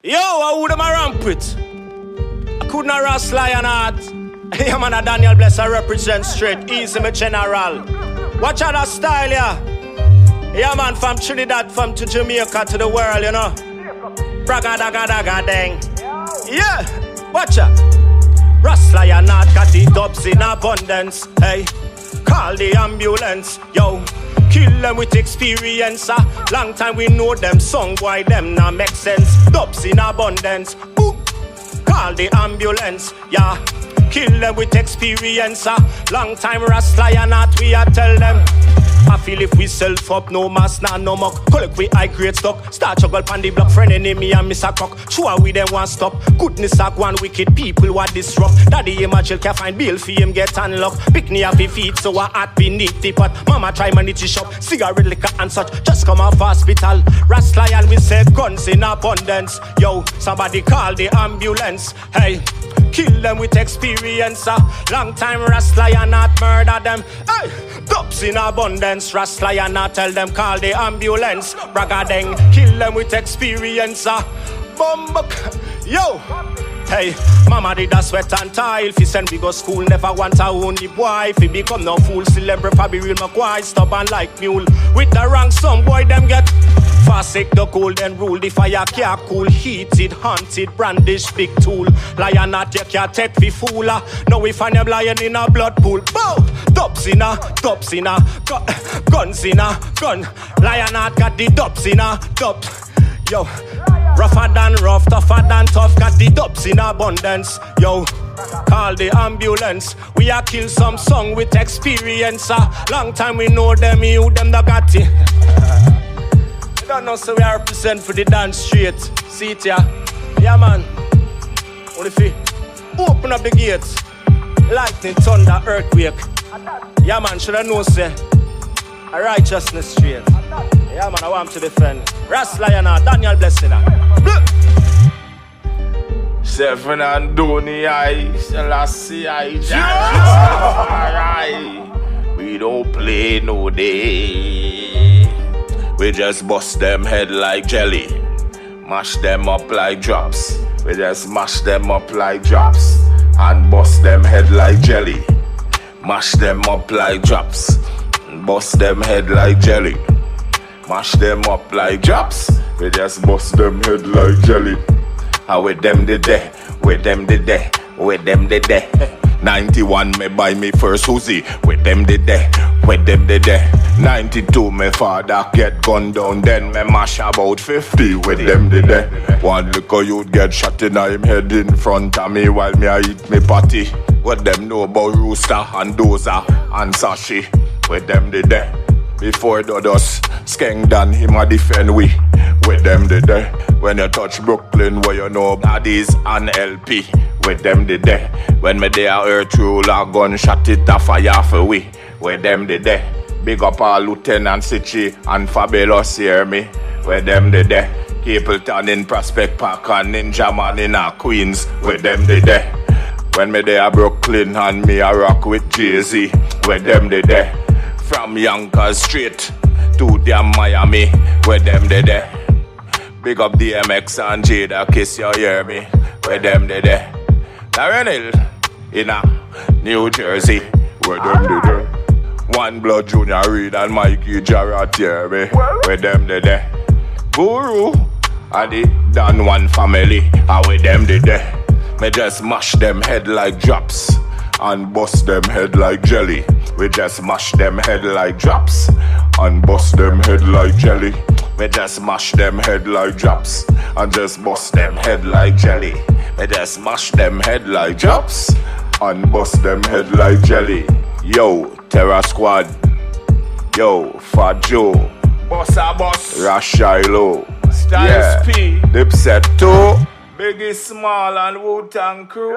Yo, I would them a ramp with. I couldn't harass lion heart. Yeah, man, a Daniel Bless, I represent straight. Easy, me general. Watch out that style, yeah. Yeah, man, from Trinidad, from to Jamaica to the world, you know. Braga daga daga dang. Yeah, watch out. Ras lion heart got the dubs in abundance. Hey, call the ambulance, yo. Kill them with experience, long time we know them, song boy them now make sense. Dubs in abundance, ooh. Call the ambulance, yeah. Kill them with experience, long time Rasta and not we a tell them. I feel if we self up, no mass, nah, no muck. Collect we high grade stock. Start juggle pan the block, friend enemy and miss a cock. Sure we them want stop. Goodness a one wicked people what disrupt. Daddy him a jail can find bill for him get unlocked. Pick me up his feet so I hat beneath the pot. Mama try manage the shop, cigarette liquor and such. Just come off hospital. Ras lion we say guns in abundance. Yo, somebody call the ambulance. Hey, kill them with experience. Long time Ras lion not murder them. Hey, dubs in abundance. Ras lion not tell them call the ambulance. Braga deng, kill them with experience. Bumbuk, yo. Hey, mama did a sweat and toil. If he send me go school, never want a only boy. If he become no fool, still ever be real McQuay. Stubborn like mule. With the rank, some boy them get forsake the golden rule. The fire can't cool, heated, haunted, brandish big tool. Lion not you can't take fi fool. Now we find them lying in a blood pool. Bow, dubs in a, guns in a, gun. Lion not got the dubs in a, dubs. Yo, rougher than rough, tougher than tough, got the dubs in abundance. Yo, call the ambulance. We a kill some song with experience. Long time we know them, you them the got it. You don't know, so we represent for the dance straight. See it, yeah? Yeah, man. What if we open up the gates? Lightning, thunder, earthquake. Yeah, man, should I know, say? A righteousness straight. Yeah, man, I want to defend. Ras lion, Daniel Blessing. Seven and Donny, I, Selassie, I, Alright. We don't play no day. We just bust them head like jelly. Mash them up like drops. We just mash them up like drops. And bust them head like jelly. Mash them up like drops. And bust them head like jelly. Mash them up like drops. We just bust them head like jelly. And with them the day, with them the day, with them the day. 91 me buy me first Uzi. With them the day, with them the day. 92 me father get gunned down. Then me mash about 50 with them the day. One little youth get shot in him head in front of me while me I eat me patty. What them know about Rooster and Doza and Sashi. With them the day. Before the dust, Skeng Dan him a defend we. With them the day. When you touch Brooklyn, where you know Addies and LP. With them the day. When me there earth rule a gunshot it a fire for we. With them the day. Big up our Lieutenant Sichi and Fabulous hear me. With them the day. Capleton in Prospect Park and Ninja Man in a Queens. With them the day. When me there Brooklyn and me a rock with Jay-Z. With them the day. From Yonkers straight to damn Miami, where them they there. Big up DMX and Jada, kiss you hear me, where them they there. Darren Hill, in a New Jersey, where them they there. One Blood Junior Reed and Mikey Jarrett hear me, where them they there. Guru and the Dan One family, and with them they there. Me just mash them head like drops. And bust them head like jelly. We just mash them head like drops. And bust them head like jelly. We just mash them head like drops. And just bust them head like jelly. We just mash them head like drops. And bust them head like jelly. Yo, Terror Squad. Yo, Fat Joe. Bossa Boss. Rashilo. Styles P. Dipset 2. Biggie Small and Wu-Tang Crew.